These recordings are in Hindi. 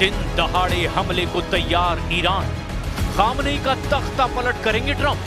दिन दहाड़े हमले को तैयार ईरान, खामनेई का तख्ता पलट करेंगे ट्रंप।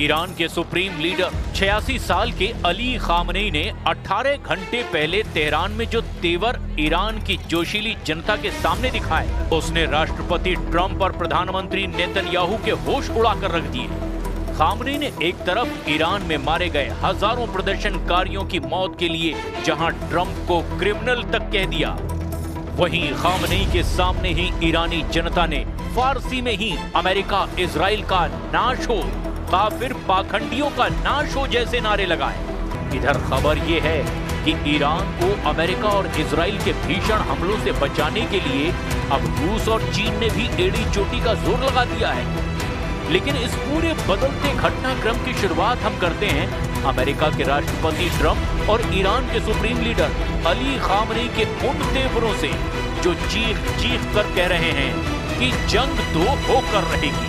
ईरान के सुप्रीम लीडर 86 साल के अली खामनेई ने 18 घंटे पहले तेहरान में जो तेवर ईरान की जोशीली जनता के सामने दिखाए, उसने राष्ट्रपति ट्रंप और प्रधानमंत्री नेतन्याहू के होश उड़ाकर रख दिए। खामनेई ने एक तरफ ईरान में मारे गए हजारों प्रदर्शनकारियों की मौत के लिए जहां ट्रंप को क्रिमिनल तक कह दिया, वहीं खामनेई के सामने ही ईरानी जनता ने फारसी में ही अमेरिका इजराइल का नाश हो, काफिर पाखंडियों का नाश हो जैसे नारे लगाए। इधर खबर ये है कि ईरान को अमेरिका और इजराइल के भीषण हमलों से बचाने के लिए अब रूस और चीन ने भी एड़ी चोटी का जोर लगा दिया है। लेकिन इस पूरे बदलते घटनाक्रम की शुरुआत हम करते हैं अमेरिका के राष्ट्रपति ट्रंप और ईरान के सुप्रीम लीडर अली खामनेई के उन तेवरों से, जो चीख चीख कर कह रहे हैं कि जंग तो होकर रहेगी।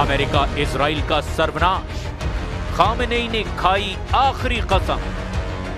अमेरिका इजराइल का सर्वनाश, खामनेई ने खाई आखिरी कसम।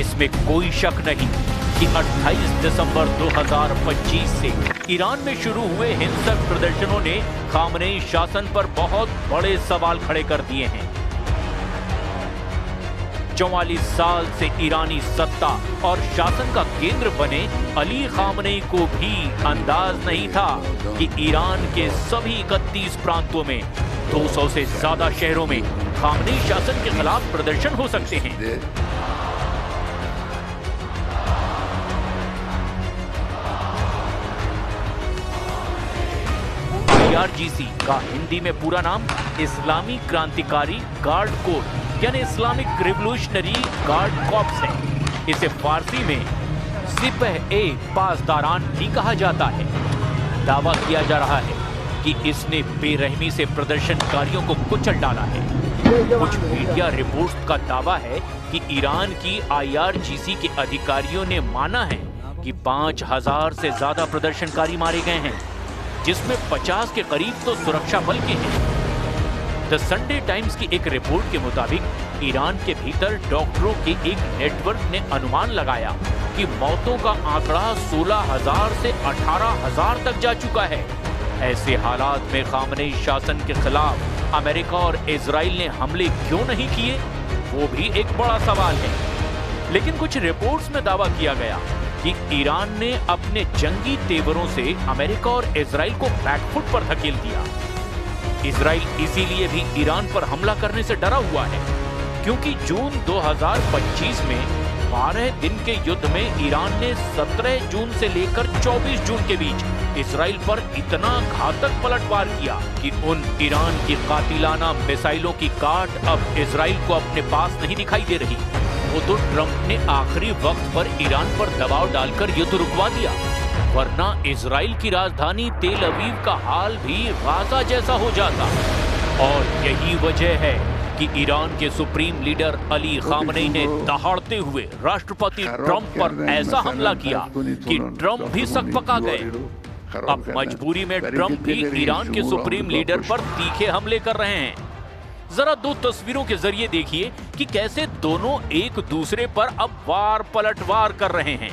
इसमें कोई शक नहीं कि 28 दिसंबर 2025 से ईरान में शुरू हुए हिंसक प्रदर्शनों ने खामनेई शासन पर बहुत बड़े सवाल खड़े कर दिए हैं। 44 साल से ईरानी सत्ता और शासन का केंद्र बने अली खामनेई को भी अंदाज नहीं था कि ईरान के सभी 31 प्रांतों में 200 से ज्यादा शहरों में खामनेई शासन के खिलाफ प्रदर्शन हो सकते हैं। IRGC का हिंदी में पूरा नाम इस्लामी क्रांतिकारी गार्ड कोर यानी इस्लामिक रिवोल्यूशनरी गार्ड कॉर्प्स है। इसे फारसी में सिपह-ए-पासदारान भी कहा जाता है। दावा किया जा रहा है कि इसने बेरहमी से प्रदर्शनकारियों को कुचल डाला है। कुछ मीडिया रिपोर्ट्स का दावा है कि ईरान की IRGC के अधिकारियों ने माना है कि 5000 से ज्यादा प्रदर्शनकारी मारे गए हैं, जिसमें 50 के करीब तो सुरक्षा बल के हैं। द संडे टाइम्स की एक रिपोर्ट के मुताबिक ईरान के भीतर डॉक्टरों के एक नेटवर्क ने अनुमान लगाया कि मौतों का आंकड़ा 16,000 से 18,000 तक जा चुका है। ऐसे हालात में खामनेई शासन के खिलाफ अमेरिका और इजराइल ने हमले क्यों नहीं किए, वो भी एक बड़ा सवाल है। लेकिन कुछ रिपोर्ट्स में दावा किया गया कि ईरान ने अपने जंगी तेवरों से अमेरिका और इजराइल को बैकफुट पर धकेल दिया। इजराइल इसीलिए भी ईरान पर हमला करने से डरा हुआ है क्योंकि जून 2025 में 12 दिन के युद्ध में ईरान ने 17 जून से लेकर 24 जून के बीच इजराइल पर इतना घातक पलटवार किया कि उन ईरान की कातिलाना मिसाइलों की काट अब इजराइल को अपने पास नहीं दिखाई दे रही। वो तो ट्रंप ने आखिरी वक्त पर ईरान पर दबाव डालकर युद्ध रुकवा दिया, वरना इजराइल की राजधानी तेल अवीव का हाल भी गाजा जैसा हो जाता। और यही वजह है कि ईरान के सुप्रीम लीडर अली खामनेई ने दहाड़ते हुए राष्ट्रपति ट्रंप पर ऐसा हमला किया कि ट्रंप भी सकपका गए। अब मजबूरी में ट्रंप भी ईरान के सुप्रीम लीडर पर तीखे हमले कर रहे हैं। जरा दो तस्वीरों के जरिए देखिए कि कैसे दोनों एक दूसरे पर अब वार पलटवार कर रहे हैं।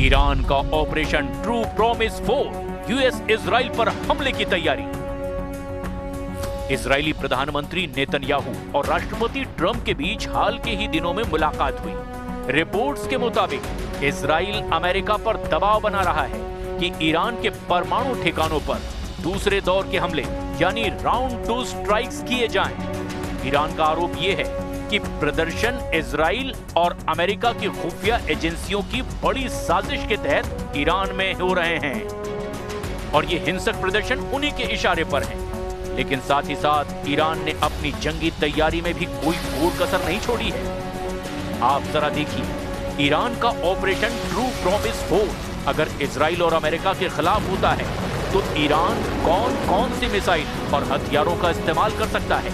ईरान का operation true promise 4 US Israel पर हमले की तैयारी। इजरायली प्रधानमंत्री नेतन्याहू और राष्ट्रपति ट्रंप के बीच हाल के ही दिनों में मुलाकात हुई। रिपोर्ट्स के मुताबिक इजराइल अमेरिका पर दबाव बना रहा है कि ईरान के परमाणु ठिकानों पर दूसरे दौर के हमले यानी राउंड 2 स्ट्राइक्स किए जाएं। ईरान का आरोप यह है कि प्रदर्शन इजराइल और अमेरिका की खुफिया एजेंसियों की बड़ी साजिश के तहत ईरान में हो रहे हैं और ये हिंसक प्रदर्शन उन्हीं के इशारे पर हैं। लेकिन साथ ही साथ ईरान ने अपनी जंगी तैयारी में भी कोई कोर कसर नहीं छोड़ी है। आप जरा देखिए, ईरान का ऑपरेशन ट्रू प्रॉमिस 4 अगर इजराइल और अमेरिका के खिलाफ होता है तो ईरान कौन कौन सी मिसाइल और हथियारों का इस्तेमाल कर सकता है।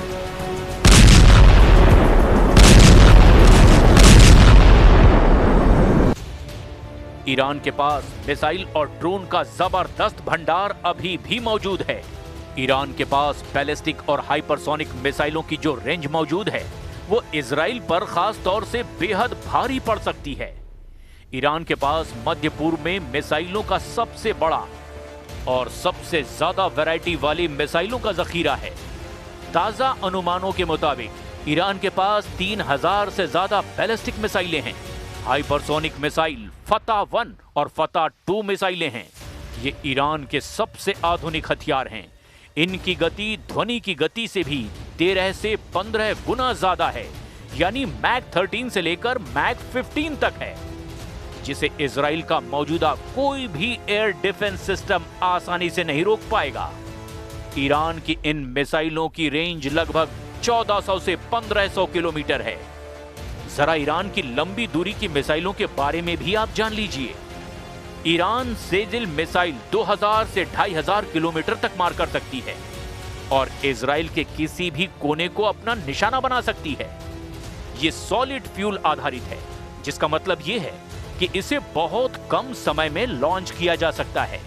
ईरान के पास मिसाइल और ड्रोन का जबरदस्त भंडार अभी भी मौजूद है। ईरान के पास बैलिस्टिक और हाइपरसोनिक मिसाइलों की जो रेंज मौजूद है वो इजराइल पर खास तौर से बेहद भारी पड़ सकती है। ईरान के पास मध्य पूर्व में मिसाइलों का सबसे बड़ा और सबसे ज्यादा वैरायटी वाली मिसाइलों का जखीरा है। ताजा अनुमानों के मुताबिक ईरान के पास 3000 से ज्यादा बैलिस्टिक मिसाइलें हैं। हाइपरसोनिक मिसाइल फतह 1 और फतह 2 मिसाइलें हैं। ये ईरान के सबसे आधुनिक हथियार हैं। इनकी गति ध्वनि की गति से भी 13 से 15 गुना ज्यादा है, यानी मैक 13 से लेकर मैक 15 तक है, जिसे इजराइल का मौजूदा कोई भी एयर डिफेंस सिस्टम आसानी से नहीं रोक पाएगा। ईरान की इन मिसाइलों की रेंज लगभग 1400 से 1500 किलोमीटर है। जरा ईरान की लंबी दूरी की मिसाइलों के बारे में भी आप जान लीजिए। ईरान सेजिल मिसाइल 2000 से 2500 किलोमीटर तक मार कर सकती है और इजराइल के किसी भी कोने को अपना निशाना बना सकती है। यह सॉलिड फ्यूल आधारित है, जिसका मतलब यह है कि इसे बहुत कम समय में लॉन्च किया जा सकता है।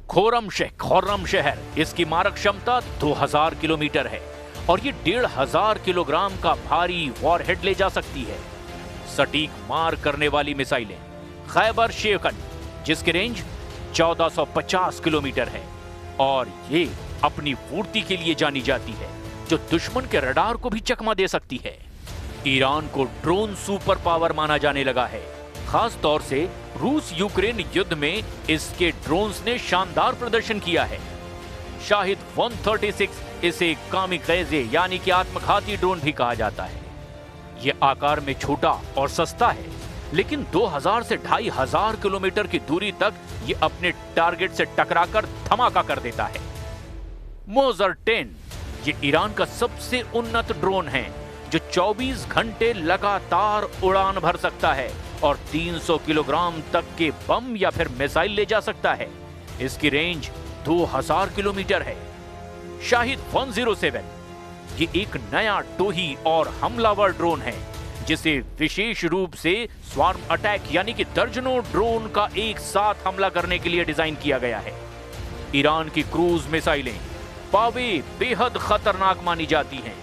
खुर्रम शहर इसकी मारक क्षमता 2000 किलोमीटर है और ये 1500 किलोग्राम का भारी वॉरहेड ले जा सकती है। सटीक मार करने वाली मिसाइलें खैबर शेखन, जिसकी रेंज 1450 किलोमीटर है और ये अपनी फुर्ती के लिए जानी जाती है, जो दुश्मन के रडार को भी चकमा दे सकती है। ईरान को ड्रोन सुपर पावर माना जाने लगा है। खास तौर से रूस यूक्रेन युद्ध में इसके ड्रोन्स ने शानदार प्रदर्शन किया है। शाहिद 136 इसे कामिकाज़े यानी कि आत्मघाती ड्रोन भी कहा जाता है। यह आकार में छोटा और सस्ता है, लेकिन 2000 से 2500 किलोमीटर की दूरी तक ये अपने टारगेट से टकराकर धमाका कर देता है। मोजर 10 ये ईरान का सबसे उन्नत ड्रोन है, जो 24 घंटे लगातार उड़ान भर सकता है और 300 किलोग्राम तक के बम या फिर मिसाइल ले जा सकता है। इसकी रेंज 2000 किलोमीटर है। शाहिद 107 ये एक नया टोही और हमलावर ड्रोन है, जिसे विशेष रूप से स्वार्म अटैक यानी कि दर्जनों ड्रोन का एक साथ हमला करने के लिए डिजाइन किया गया है। ईरान की क्रूज मिसाइलें पावे बेहद खतरनाक मानी जाती हैं,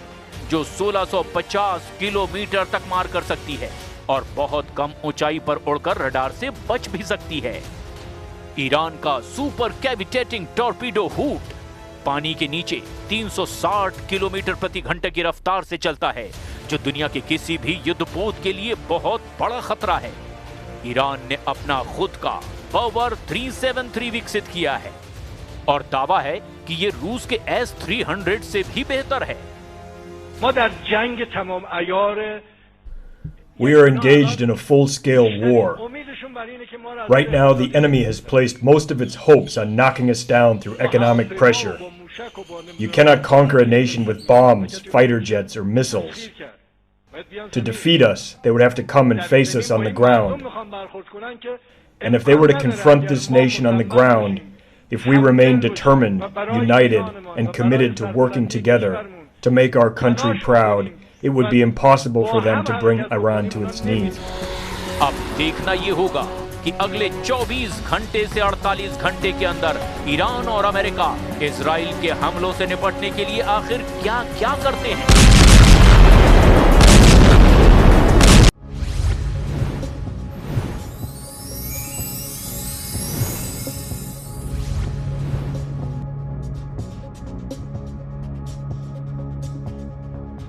जो 1650 किलोमीटर तक मार कर सकती है और बहुत कम ऊंचाई पर उड़कर रडार से बच भी सकती है। ईरान का सुपर कैविटेटिंग टॉर्पीडो हुट पानी के नीचे 360 किलोमीटर प्रति घंटे की रफ्तार से चलता है, जो दुनिया के किसी भी युद्धपोत के लिए बहुत बड़ा खतरा है। ईरान ने अपना खुद का पावर 373 विकसित किया है और दावा है कि ये रूस के S-300 से भी बेहतर है। We are engaged in a full-scale war. Right now, the enemy has placed most of its hopes on knocking us down through economic pressure. You cannot conquer a nation with bombs, fighter jets, or missiles. To defeat us, they would have to come and face us on the ground. And if they were to confront this nation on the ground, if we remain determined, united, and committed to working together to make our country proud, it would be impossible for them to bring Iran to its knees. अब देखना ये होगा कि अगले 24 घंटे से 48 घंटे के अंदर ईरान और अमेरिका इजराइल के हमलों से निपटने के लिए आखिर क्या-क्या करते हैं।